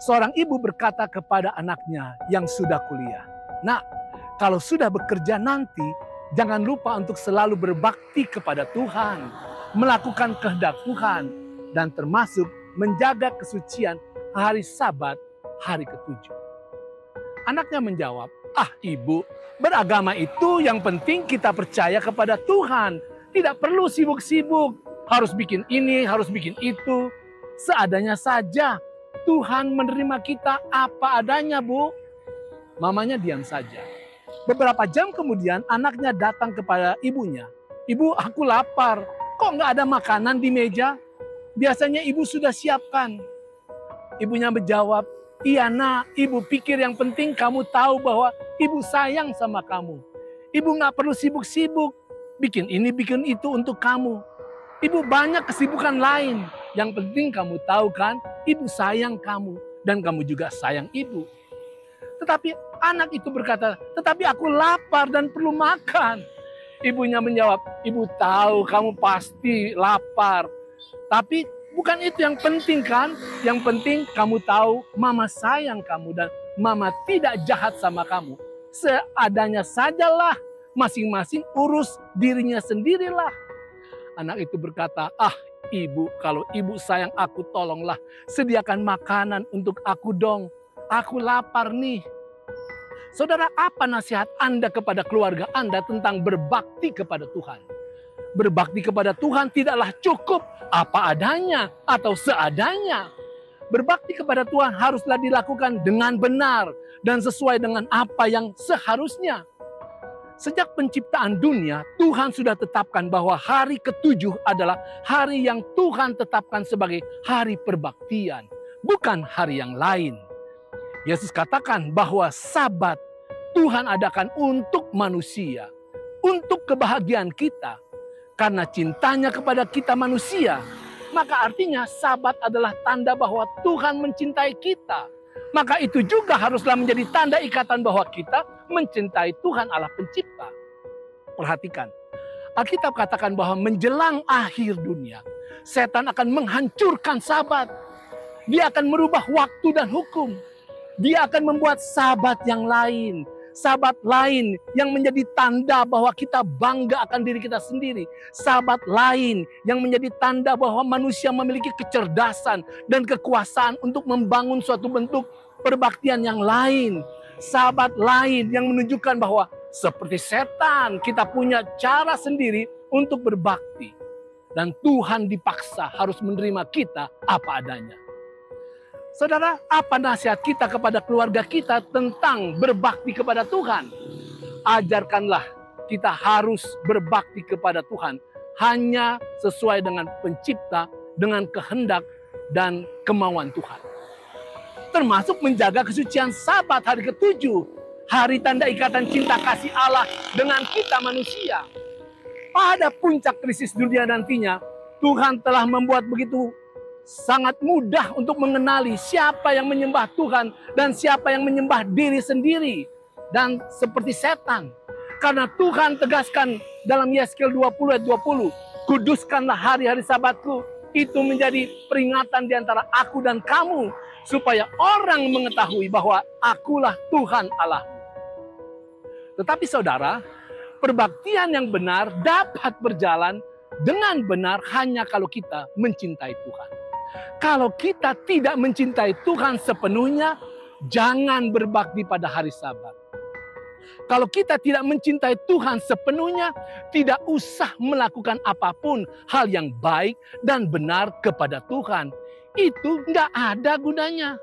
Seorang ibu berkata kepada anaknya yang sudah kuliah, "Nak, kalau sudah bekerja nanti, jangan lupa untuk selalu berbakti kepada Tuhan, melakukan kehendak Tuhan, dan termasuk menjaga kesucian hari Sabat, hari ketujuh." Anaknya menjawab, "Ah ibu, beragama itu yang penting kita percaya kepada Tuhan. Tidak perlu sibuk-sibuk, harus bikin ini, harus bikin itu. Seadanya saja, Tuhan menerima kita apa adanya, Bu." Mamanya diam saja. Beberapa jam kemudian anaknya datang kepada ibunya. "Ibu, aku lapar. Kok nggak ada makanan di meja? Biasanya ibu sudah siapkan." Ibunya menjawab, "Iya nak, ibu pikir yang penting kamu tahu bahwa ibu sayang sama kamu. Ibu nggak perlu sibuk-sibuk, bikin ini bikin itu untuk kamu. Ibu banyak kesibukan lain. Yang penting kamu tahu kan, ibu sayang kamu dan kamu juga sayang ibu." Tetapi anak itu berkata, "Tetapi aku lapar dan perlu makan." Ibunya menjawab, "Ibu tahu kamu pasti lapar. Tapi bukan itu yang penting kan? Yang penting kamu tahu mama sayang kamu dan mama tidak jahat sama kamu. Seadanya sajalah, masing-masing urus dirinya sendirilah." Anak itu berkata, "Ah ibu, kalau ibu sayang aku tolonglah sediakan makanan untuk aku dong. Aku lapar nih." Saudara, apa nasihat Anda kepada keluarga Anda tentang berbakti kepada Tuhan? Berbakti kepada Tuhan tidaklah cukup apa adanya atau seadanya. Berbakti kepada Tuhan haruslah dilakukan dengan benar dan sesuai dengan apa yang seharusnya. Sejak penciptaan dunia, Tuhan sudah tetapkan bahwa hari ketujuh adalah hari yang Tuhan tetapkan sebagai hari perbaktian, bukan hari yang lain. Yesus katakan bahwa Sabat Tuhan adakan untuk manusia, untuk kebahagiaan kita. Karena cintanya kepada kita manusia, maka artinya Sabat adalah tanda bahwa Tuhan mencintai kita. Maka itu juga haruslah menjadi tanda ikatan bahwa kita mencintai Tuhan Allah Pencipta. Perhatikan, Alkitab katakan bahwa menjelang akhir dunia, setan akan menghancurkan Sabat. Dia akan merubah waktu dan hukum. Dia akan membuat Sabat yang lain. Sabat lain yang menjadi tanda bahwa kita bangga akan diri kita sendiri. Sabat lain yang menjadi tanda bahwa manusia memiliki kecerdasan dan kekuasaan untuk membangun suatu bentuk perbaktian yang lain. Sabat lain yang menunjukkan bahwa seperti setan kita punya cara sendiri untuk berbakti. Dan Tuhan dipaksa harus menerima kita apa adanya. Saudara, apa nasihat kita kepada keluarga kita tentang berbakti kepada Tuhan? Ajarkanlah kita harus berbakti kepada Tuhan hanya sesuai dengan Pencipta, dengan kehendak dan kemauan Tuhan. Termasuk menjaga kesucian Sabat hari ketujuh, hari tanda ikatan cinta kasih Allah dengan kita manusia. Pada puncak krisis dunia nantinya, Tuhan telah membuat begitu sangat mudah untuk mengenali siapa yang menyembah Tuhan dan siapa yang menyembah diri sendiri. Dan seperti setan. Karena Tuhan tegaskan dalam Yeskel 20 ayat 20. "Kuduskanlah hari-hari Sabatku. Itu menjadi peringatan di antara aku dan kamu. Supaya orang mengetahui bahwa akulah Tuhan Allah." Tetapi saudara, perbaktian yang benar dapat berjalan dengan benar hanya kalau kita mencintai Tuhan. Kalau kita tidak mencintai Tuhan sepenuhnya, jangan berbakti pada hari Sabat. Kalau kita tidak mencintai Tuhan sepenuhnya, tidak usah melakukan apapun hal yang baik dan benar kepada Tuhan. Itu nggak ada gunanya.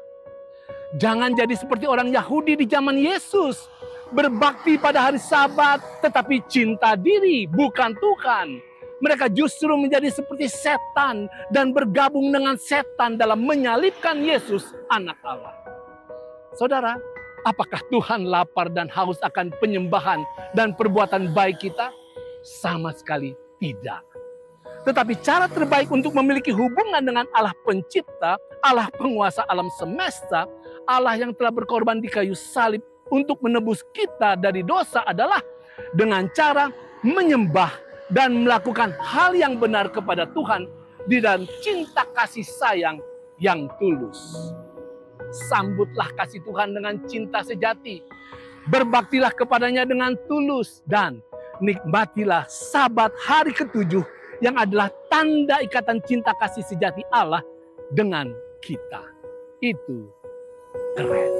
Jangan jadi seperti orang Yahudi di zaman Yesus. Berbakti pada hari Sabat, tetapi cinta diri, bukan Tuhan. Mereka justru menjadi seperti setan dan bergabung dengan setan dalam menyalibkan Yesus, anak Allah. Saudara, apakah Tuhan lapar dan haus akan penyembahan dan perbuatan baik kita? Sama sekali tidak. Tetapi cara terbaik untuk memiliki hubungan dengan Allah Pencipta, Allah penguasa alam semesta, Allah yang telah berkorban di kayu salib untuk menebus kita dari dosa adalah dengan cara menyembah dan melakukan hal yang benar kepada Tuhan di dalam cinta kasih sayang yang tulus. Sambutlah kasih Tuhan dengan cinta sejati. Berbaktilah kepadanya dengan tulus. Dan nikmatilah Sabat hari ketujuh yang adalah tanda ikatan cinta kasih sejati Allah dengan kita. Itu keren.